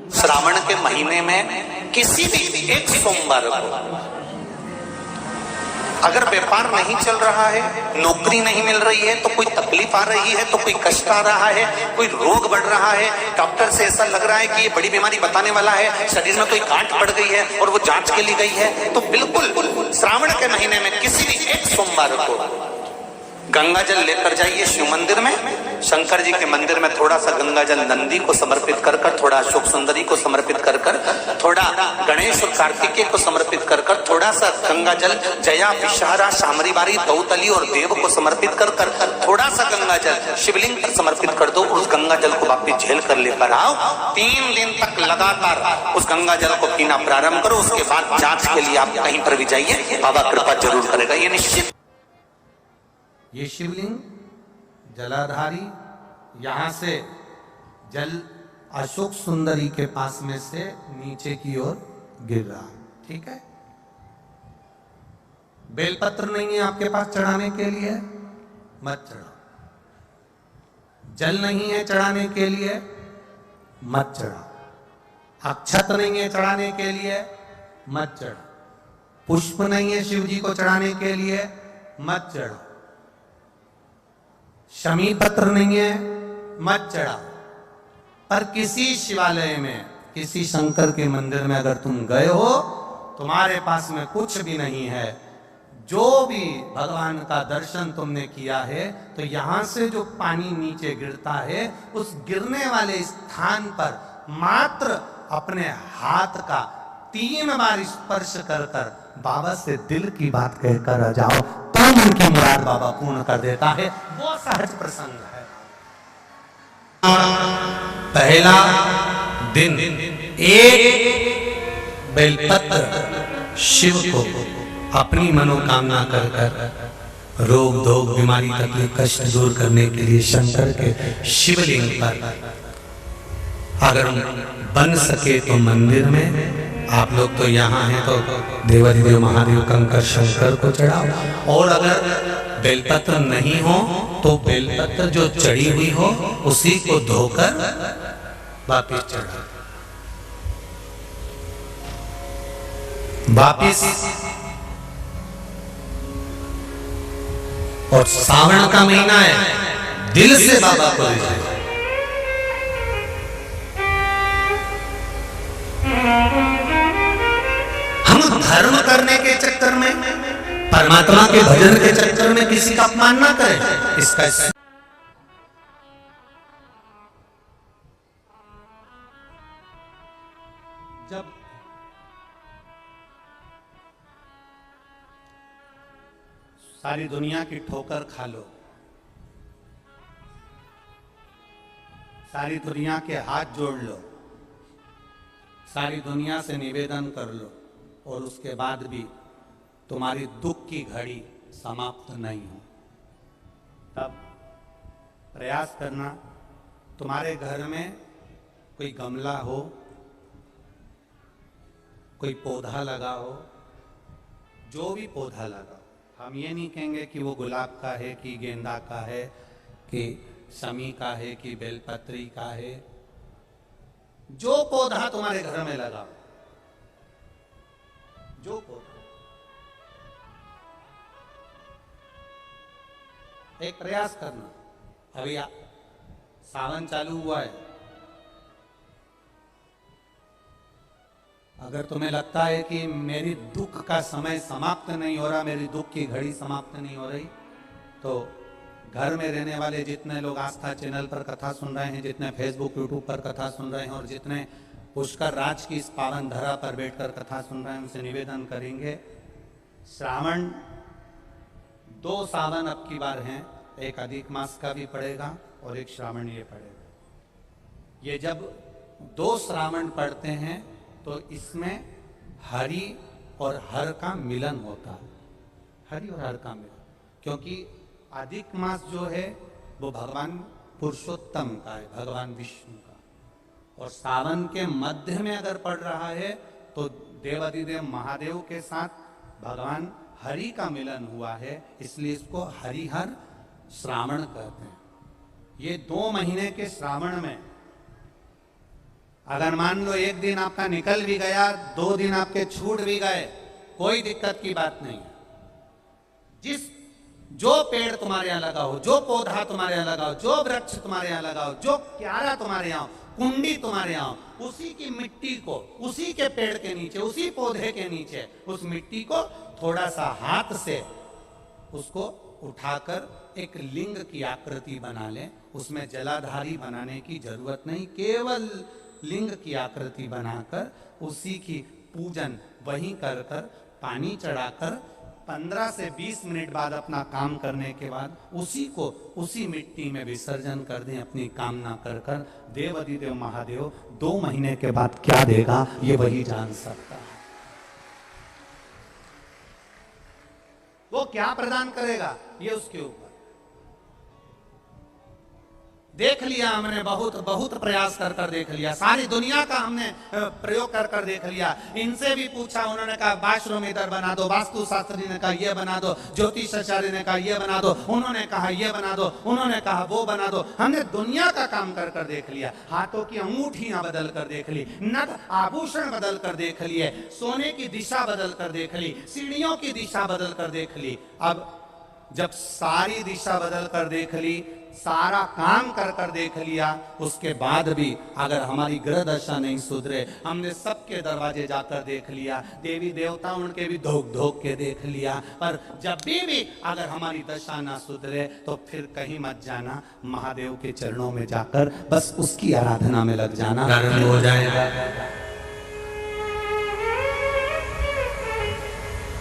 श्रावण के महीने में किसी भी एक सोमवार को अगर व्यापार नहीं चल रहा है, नौकरी नहीं मिल रही है, तो कोई तकलीफ आ रही है, तो कोई कष्ट आ रहा है, कोई रोग बढ़ रहा है, डॉक्टर से ऐसा लग रहा है कि ये बड़ी बीमारी बताने वाला है, शरीर में कोई गांठ बढ़ गई है और वो जांच के लिए गई है, तो बिल्कुल श्रावण के महीने में किसी भी एक सोमवार को गंगा जल लेकर जाइए शिव मंदिर में, शंकर जी के मंदिर में थोड़ा सा गंगा जल नंदी को समर्पित कर कर, थोड़ा अशोक सुंदरी को समर्पित कर कर, थोड़ा गणेश और कार्तिकेय को समर्पित कर कर, थोड़ा सा गंगा जल जया विषहारा शामरी बारी दौतली और देव को समर्पित कर कर, थोड़ा सा गंगा जल शिवलिंग पर समर्पित कर दो। उस गंगा जल को वापिस झेल कर लेकर आओ। 3 दिन तक लगातार उस गंगा जल को पीना प्रारंभ करो। उसके बाद जांच के लिए आप कहीं पर भी जाइए, बाबा कृपा जरूर करेगा, ये निश्चित। ये शिवलिंग जलाधारी यहां से जल अशोक सुंदरी के पास में से नीचे की ओर गिर रहा, ठीक है। बेलपत्र नहीं है आपके पास चढ़ाने के लिए, मत चढ़ाओ। जल नहीं है चढ़ाने के लिए, मत चढ़ाओ। अक्षत नहीं है चढ़ाने के लिए, मत चढ़ाओ। पुष्प नहीं है शिव जी को चढ़ाने के लिए, मत चढ़ाओ। शमी पत्र नहीं है, मत चढ़ाओ। पर किसी शिवालय में, किसी शंकर के मंदिर में अगर तुम गए हो, तुम्हारे पास में कुछ भी नहीं है, जो भी भगवान का दर्शन तुमने किया है, तो यहां से जो पानी नीचे गिरता है, उस गिरने वाले स्थान पर मात्र अपने हाथ का 3 बार स्पर्श कर कर बाबा से दिल की बात कहकर आ जाओ, तो उनकी मुराद बाबा पूर्ण कर देता है। वो सहज प्रसंग है। पहला दिन एक बेलपत्र शिव को अपनी मनोकामना कर कर रोग धोग बीमारी तकलीफ कष्ट दूर करने के लिए शंकर के शिवलिंग पर अगर बन सके तो मंदिर में, आप लोग तो यहाँ हैं तो देवाधिदेव महादेव कंकर शंकर को चढ़ाओ। और अगर बेलपत्र नहीं हो तो बेलपत्र जो चढ़ी हुई हो उसी को धोकर वापिस चढ़ाओ। वापिस और सावन का महीना है, दिल से बाबा को ले जाए। हम धर्म करने के चक्कर में, परमात्मा के भजन के चक्कर में किसी का अपमान ना करें। इसका जब सारी दुनिया की ठोकर खा लो, सारी दुनिया के हाथ जोड़ लो, सारी दुनिया से निवेदन कर लो, और उसके बाद भी तुम्हारी दुख की घड़ी समाप्त नहीं हो, तब प्रयास करना तुम्हारे घर में कोई गमला हो, कोई पौधा लगा हो, जो भी पौधा लगा। हम ये नहीं कहेंगे कि वो गुलाब का है कि गेंदा का है कि शमी का है कि बेलपत्री का है। जो पौधा तुम्हारे घर में लगा, जो पौधा, एक प्रयास करना। अभी सावन चालू हुआ है, अगर तुम्हें लगता है कि मेरी दुख का समय समाप्त नहीं हो रहा, मेरी दुख की घड़ी समाप्त नहीं हो रही, तो घर में रहने वाले जितने लोग आस्था चैनल पर कथा सुन रहे हैं, जितने फेसबुक यूट्यूब पर कथा सुन रहे हैं, और जितने पुष्कर राज की इस पावन धरा पर बैठकर कथा सुन रहे हैं, उनसे निवेदन करेंगे, श्रावण 2 सावन अब की बार हैं, एक अधिक मास का भी पड़ेगा और एक श्रावण ये पड़ेगा। ये जब 2 श्रावण पड़ते हैं तो इसमें हरि और हर का मिलन होता है, हरि और हर का मिलन, क्योंकि अधिक मास जो है वो भगवान पुरुषोत्तम का है, भगवान विष्णु का, और सावन के मध्य में अगर पड़ रहा है तो देवाधिदेव महादेव के साथ भगवान हरि का मिलन हुआ है, इसलिए इसको हरिहर श्रावण कहते हैं। ये 2 महीने के श्रावण में अगर मान लो एक दिन आपका निकल भी गया, 2 दिन आपके छूट भी गए, कोई दिक्कत की बात नहीं है। जो पेड़ तुम्हारे यहाँ लगा हो, जो पौधा तुम्हारे यहाँ लगा हो, जो वृक्ष तुम्हारे यहाँ लगा हो, जो क्यारा तुम्हारे यहाँ, कुंडी तुम्हारे यहाँ, उसी की मिट्टी को, उसी के पेड़ के नीचे, उसी पौधे के नीचे, उस मिट्टी को थोड़ा सा हाथ से उसको उठाकर एक लिंग की आकृति बना ले। उसमें जलाधारी बनाने की जरूरत नहीं, केवल लिंग की आकृति बनाकर उसी की पूजन वहीं कर कर, पानी चढ़ाकर 15 से 20 मिनट बाद अपना काम करने के बाद उसी को उसी मिट्टी में विसर्जन कर दें, अपनी कामना कर कर। देवाधिदेव महादेव 2 महीने के बाद क्या देगा ये वही जान सकता है। वो क्या प्रदान करेगा ये उसके ऊपर। देख लिया हमने, बहुत बहुत प्रयास कर कर देख लिया, सारी दुनिया का हमने प्रयोग कर कर देख लिया। इनसे भी पूछा, उन्होंने कहा बाथरूम इधर बना दो, वास्तु शास्त्री ने कहा ये बना दो, ज्योतिषाचार्य ने कहा ये बना दो, उन्होंने कहा ये बना दो, उन्होंने कहा वो बना दो। हमने दुनिया का काम कर कर देख लिया, हाथों की अंगूठियां बदल कर देख ली, नग आभूषण बदल कर देख लिए, सोने की दिशा बदल कर देख ली, सीढ़ियों की दिशा बदल कर देख ली। अब जब सारी दिशा बदल कर देख ली, सारा काम कर कर देख लिया, उसके बाद भी अगर हमारी ग्रह दशा नहीं सुधरे, हमने सबके दरवाजे जाकर देख लिया, देवी देवता उनके भी धोख धोख के देख लिया, पर जब भी अगर हमारी दशा ना सुधरे तो फिर कहीं मत जाना, महादेव के चरणों में जाकर बस उसकी आराधना में लग जाना, हो जाएगा।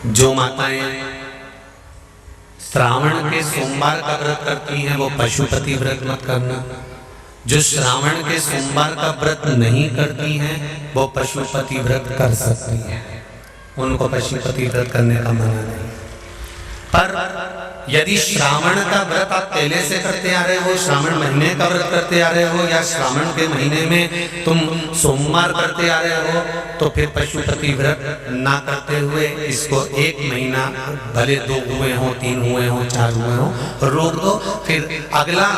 जो माताएं श्रावण के सोमवार का व्रत करती हैं वो पशुपति व्रत मत करना। जो श्रावण के सोमवार का व्रत नहीं करती हैं वो पशुपति व्रत कर सकती हैं, उनको पशुपति व्रत करने का मना नहीं। पर यदि श्रावण का व्रत आप पहले से करते आ रहे हो, श्रावण महीने का व्रत करते आ रहे हो, या श्रावण के महीने में तुम सोमवार करते आ रहे हो, तो फिर पशुपति व्रत ना करते हुए इसको 1 महीना, भले 2 हुए हो, 3 हुए हो, 4 हुए हो, रोक दो। फिर अगला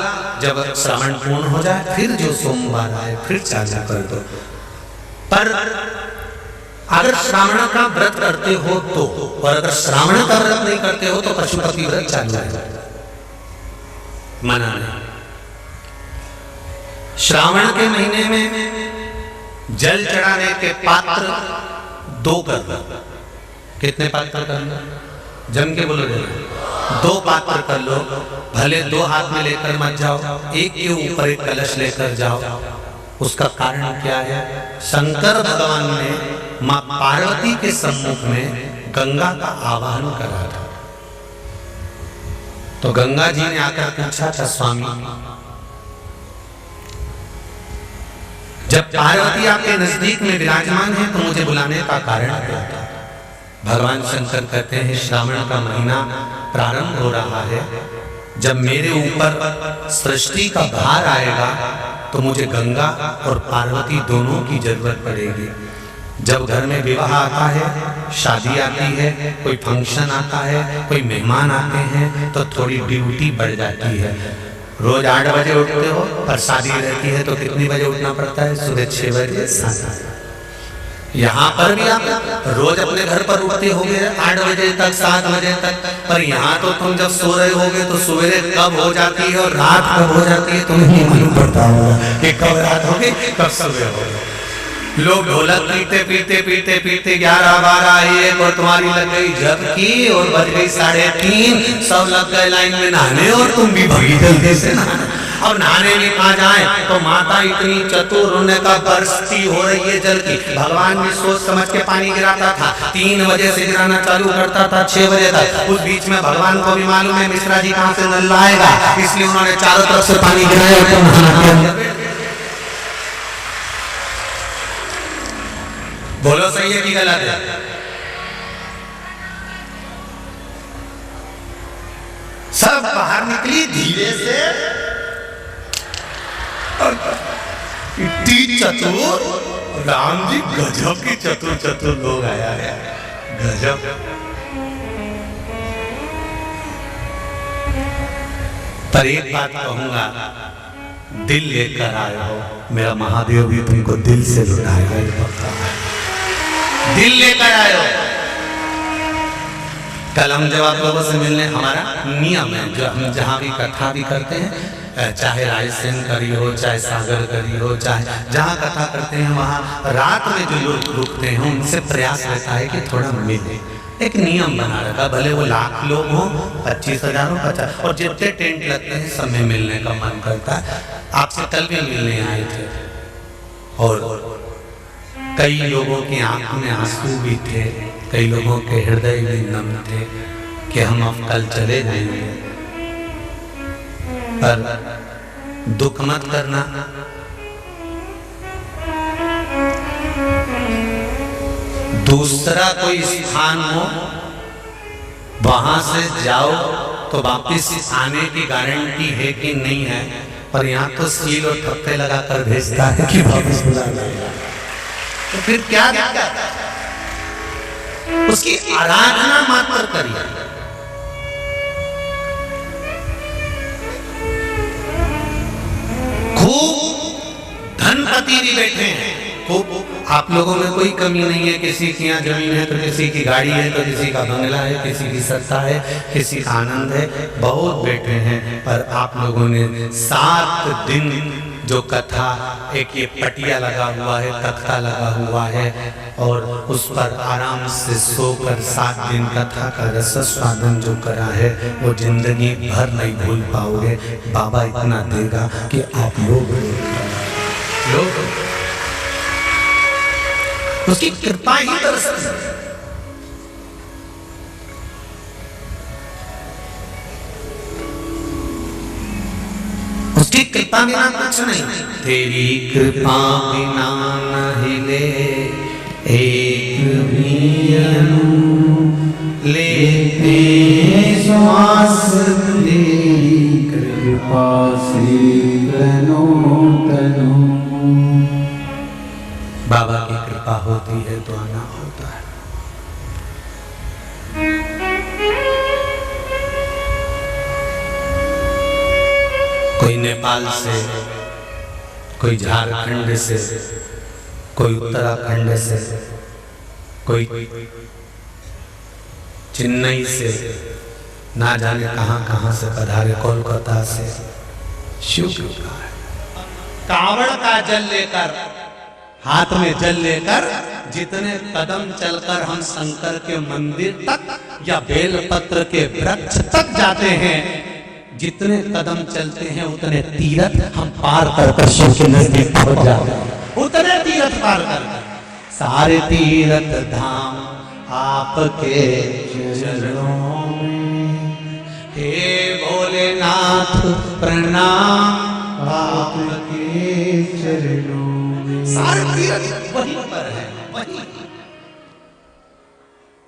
जब श्रावण पूर्ण हो जाए फिर जो सोमवार आए फिर चालू कर दो। पर अगर श्रावण का व्रत करते हो तो, और अगर श्रावण का व्रत नहीं करते हो तो पशुपति व्रत चालू है, मना नहीं। श्रावण के महीने में जल चढ़ाने के पात्र 2 कर लो। कितने पात्र कर लो? जम के बोलो, 2 पात्र कर लो। भले 2 हाथ में लेकर मत जाओ, एक के ऊपर एक कलश लेकर जाओ। उसका कारण क्या है? शंकर भगवान ने मां पार्वती के सम्मुख में गंगा का आवाहन करा था, तो गंगा जी ने आकर पूछा था, स्वामी जब पार्वती आपके नजदीक में विराजमान है तो मुझे बुलाने का कारण क्या था? भगवान शंकर कहते हैं, श्रावण का महीना प्रारंभ हो रहा है, जब मेरे ऊपर सृष्टि का भार आएगा तो मुझे गंगा और पार्वती दोनों की जरूरत पड़ेगी। जब घर में विवाह आता है, शादी आती है, कोई फंक्शन आता है, कोई मेहमान आते हैं, तो थोड़ी ड्यूटी बढ़ जाती है। रोज 8 बजे उठते हो, पर शादी रहती है तो कितनी बजे उठना पड़ता है? सुबह 6 बजे, 7 बजे। यहाँ पर भी आप रोज अपने घर पर उठते होगे 8 बजे तक, 7 बजे तक, पर यहाँ तो तुम जब सो रहे होगे तो सवेरे कब हो जाती है और रात कब हो जाती है तुम्हें नहीं मालूम पड़ता होगा कि कब रात होगी कब सुबह होगी। लोग ढोलक पीते पीते पीते पीते 11, 12, 1 और तुम्हारी लग गई झपकी और बज गई 3:30, सब लग गए लाइन में नहाने और तुम भी भगी जल्दी से नहाने। अब नहाने भी कहाँ जाए तो माता इतनी चतुर, उन्हें का बरसती हो रही है जल की। भगवान भी सोच समझ के पानी गिराता था, 3 बजे से गिराना चालू करता था 6 बजे तक। उस बीच में भगवान को भी मालूम है मिश्रा जी कहाँ से नल लाएगा, इसलिए उन्होंने चारों तरफ से पानी गिराया। बोलो सही है कि गलत है? सब बाहर निकली धीरे से, इतनी चतुर, राम जी गजब की चतुर चतुर लोग आया है, गजब। पर एक बात कहूंगा, दिल लेकर आए हो, मेरा महादेव भी तुमको दिल से लुटाएगा, ये पक्का है। दिल लेकर आए हो। कल हम जब आप लोगों से मिलने, हमारा नियम है जो हम जहाँ भी कथा भी करते हैं, चाहे रायसेन करी हो, चाहे सागर करी हो, चाहे जहाँ कथा करते हैं वहाँ रात में जो लोग रुकते हैं उनसे प्रयास रहता है कि थोड़ा मिले। एक नियम बना रखा, भले वो 1,00,000 लोग हों, 25,000 हो, 50, और जितने टेंट लगते हैं सब में मिलने का मन करता है। आपसे कल भी मिलने आए थे और कई लोगों की आंख में आंसू भी थे, कई लोगों के हृदय भी नम थे कि हम अब कल चले जाएंगे, पर दुख मत करना। दूसरा कोई स्थान हो वहां से जाओ तो वापिस आने की गारंटी है कि नहीं है, पर यहाँ तो सील और थप्पे लगाकर भेजता है कि वापिस बुला लाएगा। तो फिर क्या उसकी आराधना मात्र करिए। खूब धनपति भी बैठे हैं, खूब। आप लोगों में कोई कमी नहीं है, किसी की यहाँ जमीन है तो किसी की गाड़ी है तो किसी का बंगला है, किसी की सत्ता है, किसी का आनंद है, बहुत बैठे हैं। पर आप लोगों ने 7 दिन जो कथा, एक ये पटिया लगा हुआ है, तख्ता लगा हुआ है और उस पर आराम से सोकर 7 दिन कथा का रस स्वादन जो करा है वो जिंदगी भर नहीं भूल पाओगे। बाबा इतना देगा कि आप लोग उसकी कृपा ही दरअसल उसकी कृपा बिना कुछ नहीं। तेरी कृपा बिना न हिले एक भी अणु, लेते श्वास तेरी कृपा से तनो तनो। बाबा की कृपा होती है तो आना होता है। कोई नेपाल से, कोई झारखंड से, कोई उत्तराखंड से, कोई चेन्नई से, ना जाने कहां कहां से पधारे, कोलकाता से। शिव कृपा है। कावड़ का जल लेकर, हाथ में जल लेकर जितने कदम चलकर हम शंकर के मंदिर तक या बेलपत्र के वृक्ष तक जाते हैं, जितने कदम चलते हैं उतने तीरथ हम पार कर शिव के नजदीक पहुंच जाते हैं। उतने तीरथ पार कर, सारे तीरथ धाम आपके चरणों में, हे भोलेनाथ प्रणाम आपके चरणों में। सारे तीरथ वहीं पर है, वहीं।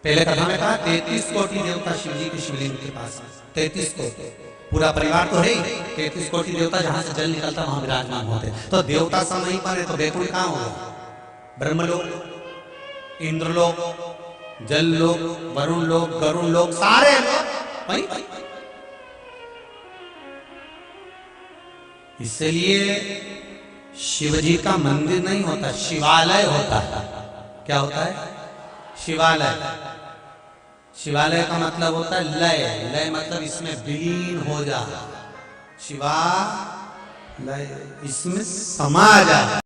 पहले कथा में कहा 33 कोटि देवता शिव जी के शिवलिंग के पास, 33 कोटि, पूरा परिवार तो है ही, 33 कोटि देवता जहां से जल निकलता वहां विराजमान होते। तो देवता सब वहीं पर है, तो बैकुंठ कहां होगा? ब्रह्मलोक, इंद्रलोक, जल लोक, वरुण लोक, गरुण लोक, सारे लोग वहीं। इसलिए शिव जी का मंदिर नहीं होता, शिवालय होता है। क्या होता है? शिवालय। शिवालय का मतलब होता है लय। लय मतलब इसमें विलीन हो जा, शिवा लय इसमें समा जा।